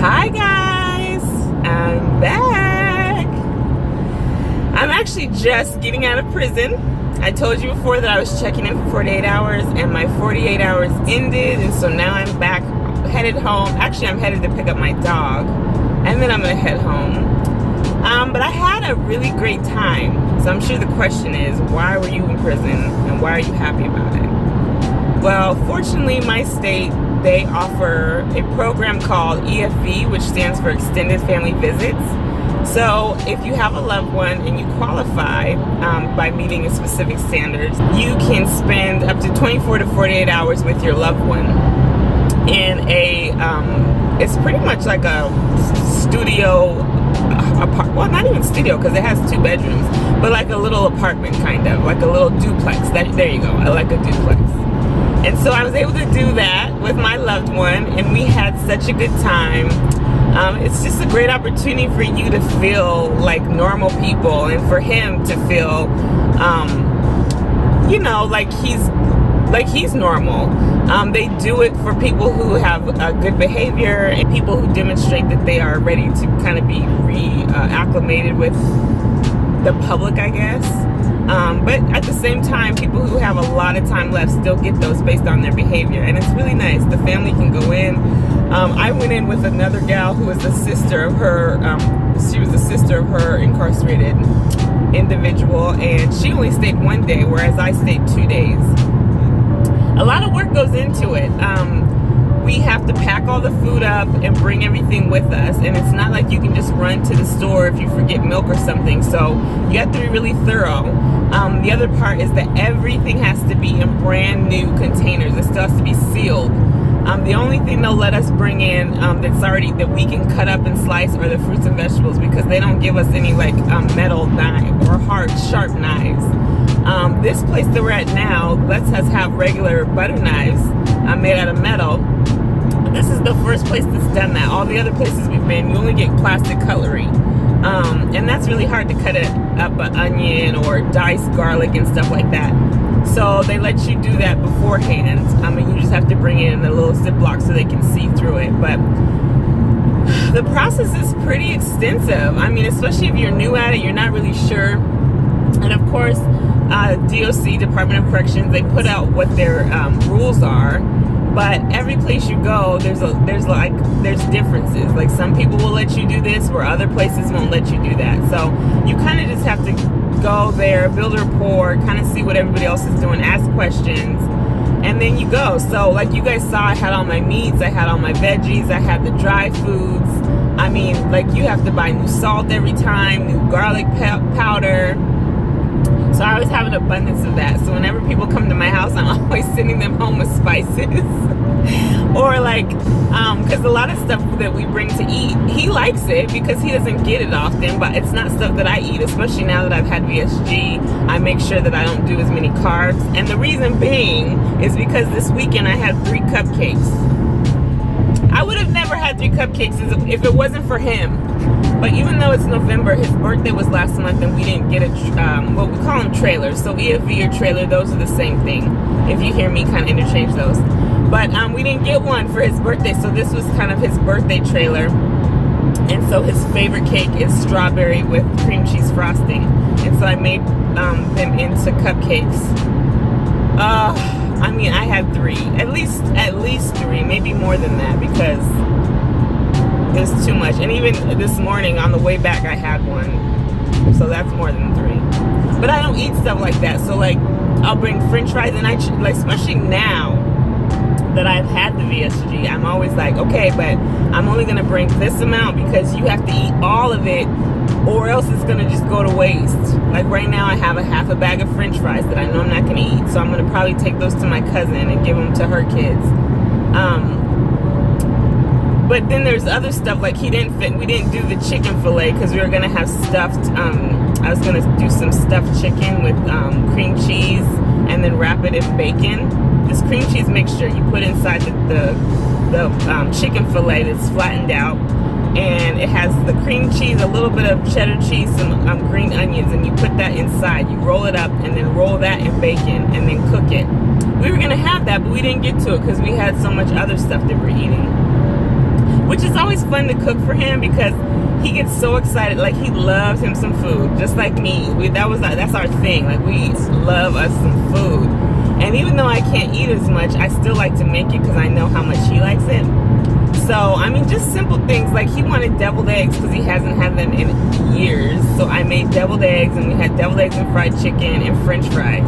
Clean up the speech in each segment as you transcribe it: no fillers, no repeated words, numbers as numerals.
Hi guys, I'm back. I'm actually just getting out of prison. I told you before that I was checking in for 48 hours and my 48 hours ended, and so now I'm back, headed home. Actually, I'm headed to pick up my dog and then I'm gonna head home. But I had a really great time. So I'm sure the question is, why were you in prison and why are you happy about it? Well, fortunately, my state, they offer a program called EFV, which stands for Extended Family Visits. So if you have a loved one and you qualify by meeting a specific standards, you can spend up to 24 to 48 hours with your loved one in a, it's pretty much like a studio, well, not even studio because it has 2 bedrooms, but like a little apartment kind of, like a little duplex. There you go, I like a duplex. And so I was able to do that with my loved one, and we had such a good time. It's just a great opportunity for you to feel like normal people, and for him to feel, like he's normal. They do it for people who have good behavior and people who demonstrate that they are ready to kind of be acclimated with the public, I guess. But at the same time, people who have a lot of time left still get those based on their behavior, and it's really nice. The family can go in. I went in with another gal who was the sister of her, she was the sister of her incarcerated individual, and she only stayed 1 day, whereas I stayed 2 days. A lot of work goes into it. We have to pack all the food up and bring everything with us, and it's not like you can just run to the store if you forget milk or something, so you have to be really thorough. The other part is that everything has to be in brand new containers. It still has to be sealed. The only thing they'll let us bring in that we can cut up and slice are the fruits and vegetables, because they don't give us any metal knife or hard sharp knives. This place that we're at now lets us have regular butter knives made out of metal. This is the first place that's done that. All the other places we've been, you only get plastic cutlery. And that's really hard to cut up an onion or dice garlic and stuff like that. So they let you do that beforehand. You just have to bring it in a little Ziploc so they can see through it. But the process is pretty extensive. Especially if you're new at it, you're not really sure. And of course, DOC, Department of Corrections, they put out what their rules are. But every place you go, there's differences. Like, some people will let you do this, where other places won't let you do that. So you kind of just have to go there, build a rapport, kind of see what everybody else is doing, ask questions, and then you go. So like you guys saw, I had all my meats, I had all my veggies, I had the dry foods. You have to buy new salt every time, new garlic powder. So I always have an abundance of that. So whenever people come to my house, I'm always sending them home with spices. Or because a lot of stuff that we bring to eat, he likes it because he doesn't get it often, but it's not stuff that I eat, especially now that I've had VSG. I make sure that I don't do as many carbs. And the reason being is because this weekend I had 3 cupcakes. I would have never had 3 cupcakes if it wasn't for him. But even though it's November, his birthday was last month, and we didn't get we call them trailers. So EFV or trailer, those are the same thing. If you hear me kind of interchange those. But we didn't get one for his birthday, so this was kind of his birthday trailer. And so his favorite cake is strawberry with cream cheese frosting. And so I made them into cupcakes. I had 3, at least 3, maybe more than that, because it was too much. And even this morning on the way back, I had one, so that's more than 3. But I don't eat stuff like that. So I'll bring French fries, and especially now that I've had the VSG, I'm always like, okay, but I'm only gonna bring this amount because you have to eat all of it, or else it's gonna just go to waste. Like right now, I have a half a bag of French fries that I know I'm not gonna eat, so I'm gonna probably take those to my cousin and give them to her kids. But then there's other stuff, like we didn't do the chicken fillet because we were gonna have stuffed, I was gonna do some stuffed chicken with cream cheese and then wrap it in bacon. This cream cheese mixture you put inside the chicken fillet that's flattened out, and it has the cream cheese, a little bit of cheddar cheese, some green onions, and you put that inside. You roll it up and then roll that in bacon and then cook it. We were gonna have that, but we didn't get to it because we had so much other stuff that we're eating. which is always fun to cook for him because he gets so excited. Like, he loves him some food, just like me. That's our thing. Like, we love us some food. And even though I can't eat as much, I still like to make it because I know how much he likes it. So, I mean, just simple things. Like, he wanted deviled eggs because he hasn't had them in years. So I made deviled eggs, and we had deviled eggs and fried chicken and French fries.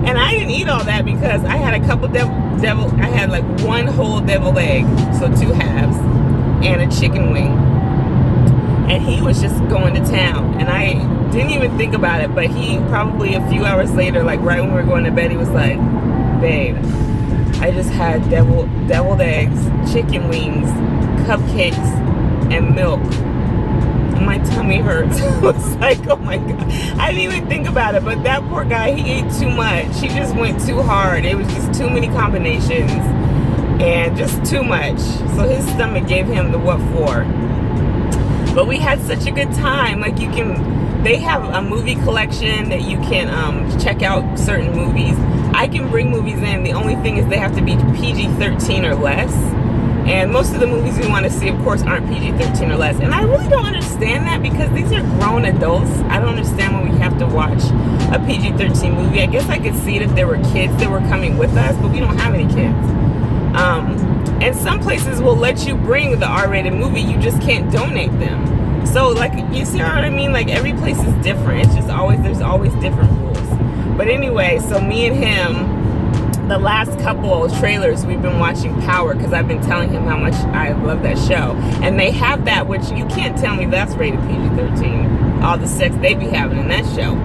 And I didn't eat all that because I had a couple I had like one whole deviled egg, so 2 halves, and a chicken wing. And he was just going to town, and I didn't even think about it, but he probably a few hours later, like right when we were going to bed, he was like, babe, I just had deviled eggs, chicken wings, cupcakes, and milk. My tummy hurts. I was like, oh my God. I didn't even think about it, but that poor guy, he ate too much. He just went too hard. It was just too many combinations and just too much. So his stomach gave him the what for. But we had such a good time. Like, they have a movie collection that you can check out certain movies. I can bring movies in. The only thing is they have to be PG-13 or less. And most of the movies we want to see, of course, aren't PG-13 or less. And I really don't understand that because these are grown adults. I don't understand why we have to watch a PG-13 movie. I guess I could see it if there were kids that were coming with us, but we don't have any kids. And some places will let you bring the R-rated movie. You just can't donate them. So, like, you see what I mean? Like, every place is different. It's just there's always different rules. But anyway, so me and him, the last couple of trailers, we've been watching Power because I've been telling him how much I love that show. And they have that, which you can't tell me that's rated PG-13. All the sex they be having in that show.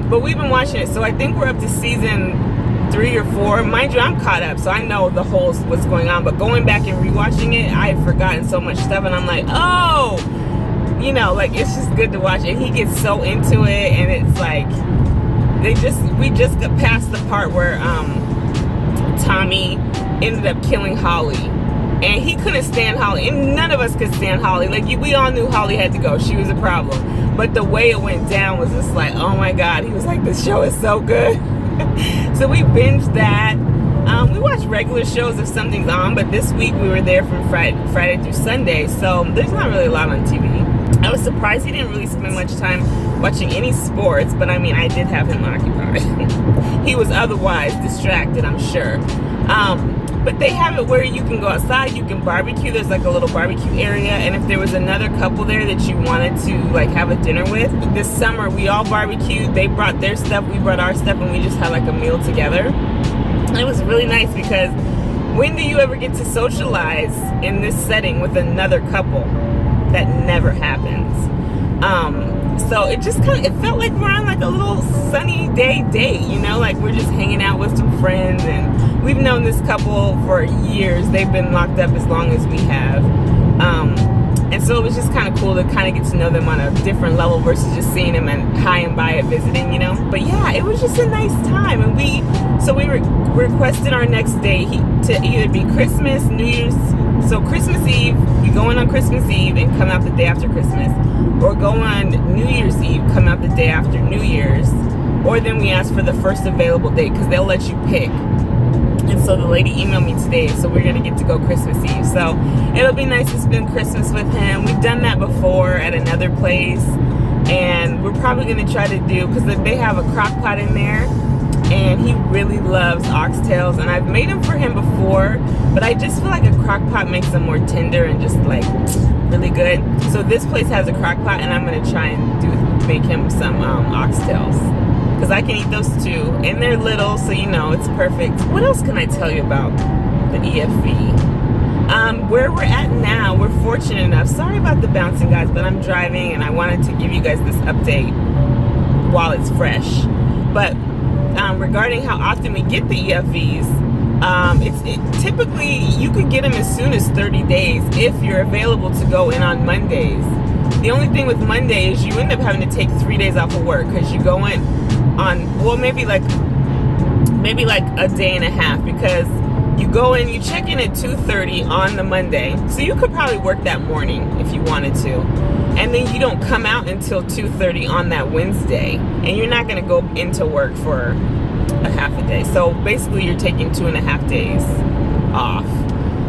But we've been watching it. So I think we're up to season 3 or 4. Mind you, I'm caught up, so I know the whole what's going on. But going back and rewatching it, I had forgotten so much stuff. And I'm like, oh, you know, like, it's just good to watch. And he gets so into it. And it's like, we just got past the part where Tommy ended up killing Holly, and he couldn't stand Holly, and none of us could stand Holly. Like, we all knew Holly had to go. She was a problem. But the way it went down was just like, oh my God. He was like, this show is so good. So we binged that. We watch regular shows if something's on, but this week we were there from Friday through Sunday, so there's not really a lot on TV. I was surprised he didn't really spend much time watching any sports, but I mean, I did have him occupied. He was otherwise distracted, I'm sure. But they have it where you can go outside, you can barbecue. There's like a little barbecue area, and if there was another couple there that you wanted to like have a dinner with, this summer we all barbecued. They brought their stuff, we brought our stuff, and we just had like a meal together. It was really nice because when do you ever get to socialize in this setting with another couple? That never happens. So it just it felt like we're on like a little sunny day date, you know, like we're just hanging out with some friends, and we've known this couple for years. They've been locked up as long as we have. And so it was just kind of cool to kind of get to know them on a different level versus just seeing them and high and by it visiting, you know. But yeah, it was just a nice time. And we requested our next day to either be Christmas, New Year's. So Christmas Eve, we go in on Christmas Eve and come out the day after Christmas. Or go on New Year's Eve, come out the day after New Year's. Or then we ask for the first available date because they'll let you pick. And so the lady emailed me today, so we're going to get to go Christmas Eve. So it'll be nice to spend Christmas with him. We've done that before at another place. And we're probably going to try to do, because they have a crock pot in there. And he really loves oxtails. And I've made them for him before. But I just feel like a crock pot makes them more tender and just like really good. So this place has a crock pot, and I'm going to try and make him some oxtails. Because I can eat those too. And they're little, so you know, it's perfect. What else can I tell you about the EFV? Where we're at now, we're fortunate enough. Sorry about the bouncing, guys, but I'm driving and I wanted to give you guys this update while it's fresh. But regarding how often we get the EFVs, typically you could get them as soon as 30 days if you're available to go in on Mondays. The only thing with Monday is you end up having to take 3 days off of work because you go in on, well, maybe like a day and a half, because you go in, you check in at 2:30 on the Monday, so you could probably work that morning if you wanted to, and then you don't come out until 2:30 on that Wednesday, and you're not going to go into work for a half a day. So basically you're taking 2.5 days off.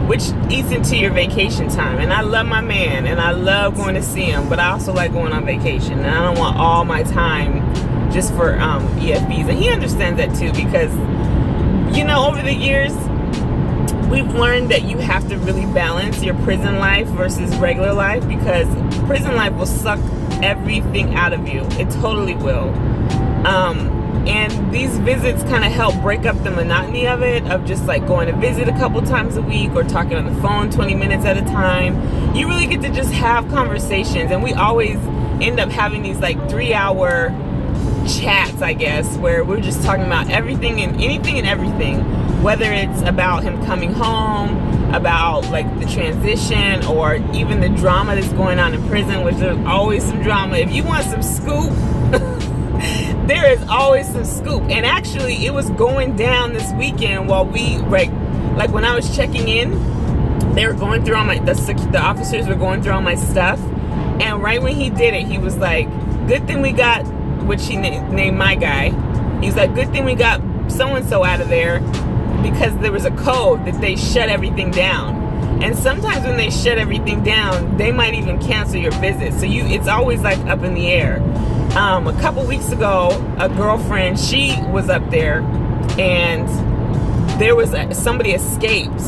which eats into your vacation time. And I love my man, and I love going to see him, but I also like going on vacation, and I don't want all my time just for EFBs. And he understands that too, because, you know, over the years, we've learned that you have to really balance your prison life versus regular life, because prison life will suck everything out of you. It totally will. And these visits kind of help break up the monotony of it, of just like going to visit a couple times a week or talking on the phone 20 minutes at a time. You really get to just have conversations, and we always end up having these like 3-hour chats, I guess, where we're just talking about everything and anything and everything, whether it's about him coming home, about like the transition, or even the drama that's going on in prison, which there's always some drama. If you want some scoop, there is always some scoop. And actually, it was going down this weekend while we, like when I was checking in, they were going through all my, the officers were going through all my stuff, and right when he did it, he was like, good thing we got, which he named my guy, he's like, good thing we got so-and-so out of there, because there was a code that they shut everything down. And sometimes when they shut everything down, they might even cancel your visit. So it's always like up in the air. A couple weeks ago, a girlfriend, she was up there, and there was somebody escaped.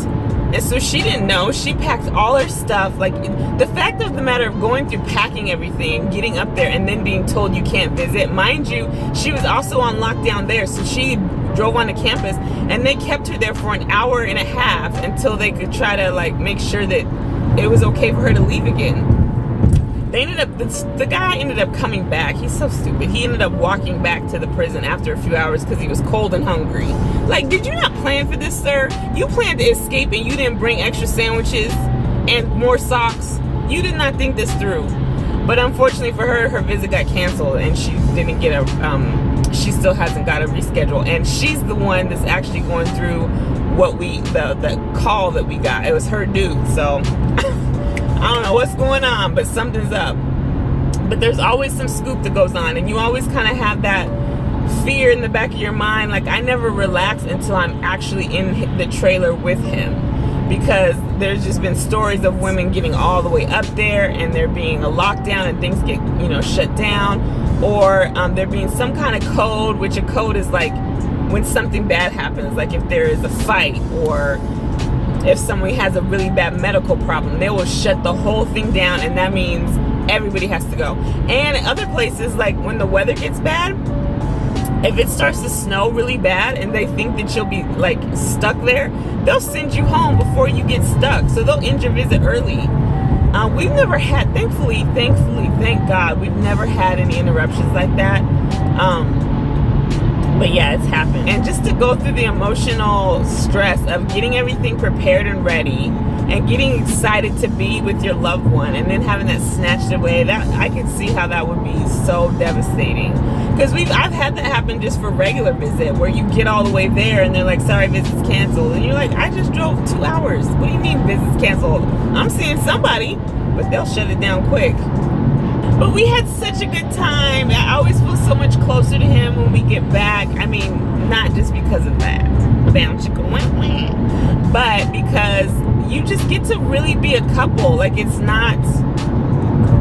And so she didn't know. She packed all her stuff. Like, the fact of the matter of going through packing everything, getting up there, and then being told you can't visit. Mind you, she was also on lockdown there. So she drove onto campus, and they kept her there for an hour and a half until they could try to like make sure that it was okay for her to leave again. They ended up, the guy ended up coming back. He's so stupid. He ended up walking back to the prison after a few hours because he was cold and hungry. Like, did you not plan for this, sir? You planned to escape and you didn't bring extra sandwiches and more socks. You did not think this through. But unfortunately for her, her visit got canceled, and she didn't get she still hasn't got a reschedule. And she's the one that's actually going through what the call that we got. It was her dude. So I don't know what's going on, but something's up. But there's always some scoop that goes on, and you always kind of have that fear in the back of your mind. Like, I never relax until I'm actually in the trailer with him, because there's just been stories of women getting all the way up there and there being a lockdown and things get, you know, shut down, or there being some kind of code, which a code is like when something bad happens, like if there is a fight, or if somebody has a really bad medical problem, they will shut the whole thing down, and that means everybody has to go. And in other places, like when the weather gets bad, if it starts to snow really bad and they think that you'll be like stuck there, they'll send you home before you get stuck. So they'll end your visit early. We've never had, thankfully, thank God, we've never had any interruptions like that. But yeah, it's happened. And just to go through the emotional stress of getting everything prepared and ready, and getting excited to be with your loved one, and then having that snatched away, that I can see how that would be so devastating. Because I've had that happen just for regular visit, where you get all the way there and they're like, sorry, visit's canceled. And you're like, I just drove 2 hours. What do you mean visit's canceled? I'm seeing somebody, but they'll shut it down quick. But we had such a good time. I always feel so much closer to him when we get back. I mean, not just because of that, bam, chicka, wah, wah, but because you just get to really be a couple. Like, it's not,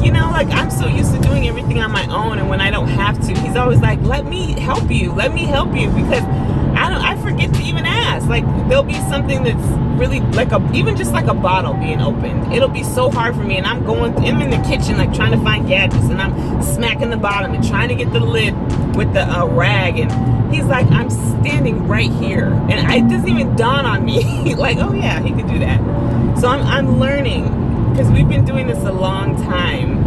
you know, like, I'm so used to doing everything on my own, and when I don't have to, he's always like, let me help you, because I forget to even ask. Like, there'll be something that's really like even just like a bottle being opened. It'll be so hard for me, and I'm in the kitchen like trying to find gadgets, and I'm smacking the bottom and trying to get the lid with the rag, and he's like, I'm standing right here, and it doesn't even dawn on me like, oh yeah, he could do that. So I'm learning, because we've been doing this a long time.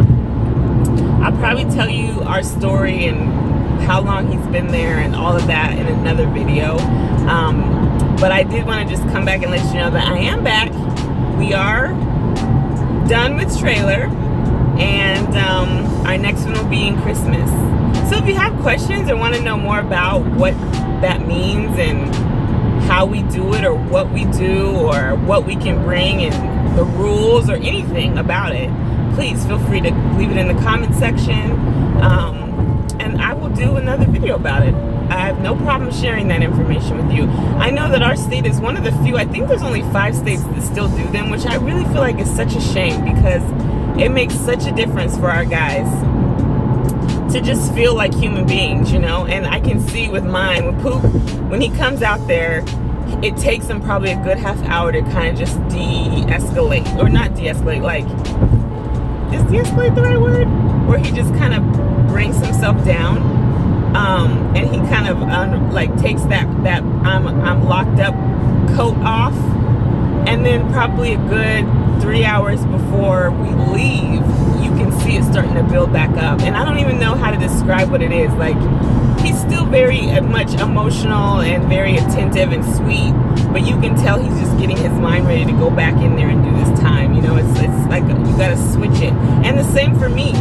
I'll probably tell you our story and how long he's been there and all of that in another video. But I did want to just come back and let you know that I am back. We are done with trailer, and our next one will be in Christmas. So if you have questions or want to know more about what that means and how we do it, or what we do, or what we can bring, and the rules, or anything about it, please feel free to leave it in the comment section, and I will do another video about it. I have no problem sharing that information with you. I know that our state is one of the few, I think there's only 5 states that still do them, which I really feel like is such a shame, because it makes such a difference for our guys to just feel like human beings, you know. And I can see with mine, with Poop, when he comes out there, it takes him probably a good half hour to kind of just de-escalate, or not de-escalate, like, is de-escalate the right word? Where he just kind of brings himself down, and he kind of like takes that I'm locked up coat off, and then probably a good 3 hours before we leave, you can see it starting to build back up. And I don't even know how to describe what it is. Like, he's still very much emotional and very attentive and sweet, but you can tell he's just getting his mind ready to go back in there and do this time. You know, it's like you gotta switch it. And the same for me.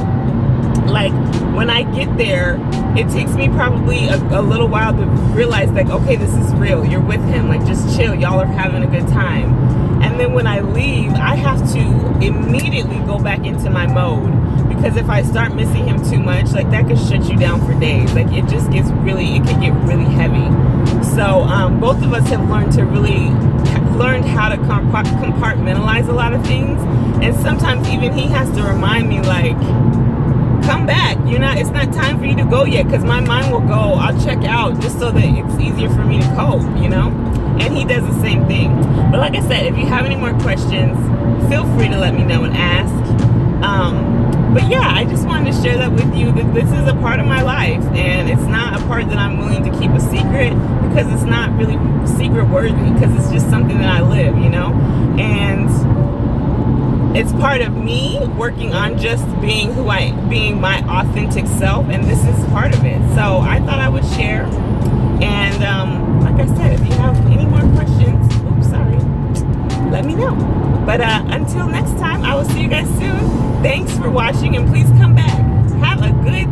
Like, when I get there, it takes me probably a little while to realize, like, okay, this is real. You're with him. Like, just chill. Y'all are having a good time. And then when I leave, I have to immediately go back into my mode, because if I start missing him too much, like, that could shut you down for days. Like, it just gets really, it can get really heavy. So both of us have learned how to compartmentalize a lot of things. And sometimes even he has to remind me, like, come back. It's not time for you to go yet, because my mind will go, I'll check out, just so that it's easier for me to cope, you know? And he does the same thing. But like I said, if you have any more questions, feel free to let me know and ask. But yeah, I just wanted to share that with you, that this is a part of my life, and it's not a part that I'm willing to keep a secret, because it's not really secret worthy, because it's just something that I live, you know? And it's part of me working on just being being my authentic self, and this is part of it. So I thought I would share. And like I said, if you have any more questions, let me know. But until next time, I will see you guys soon. Thanks for watching, and please come back. Have a good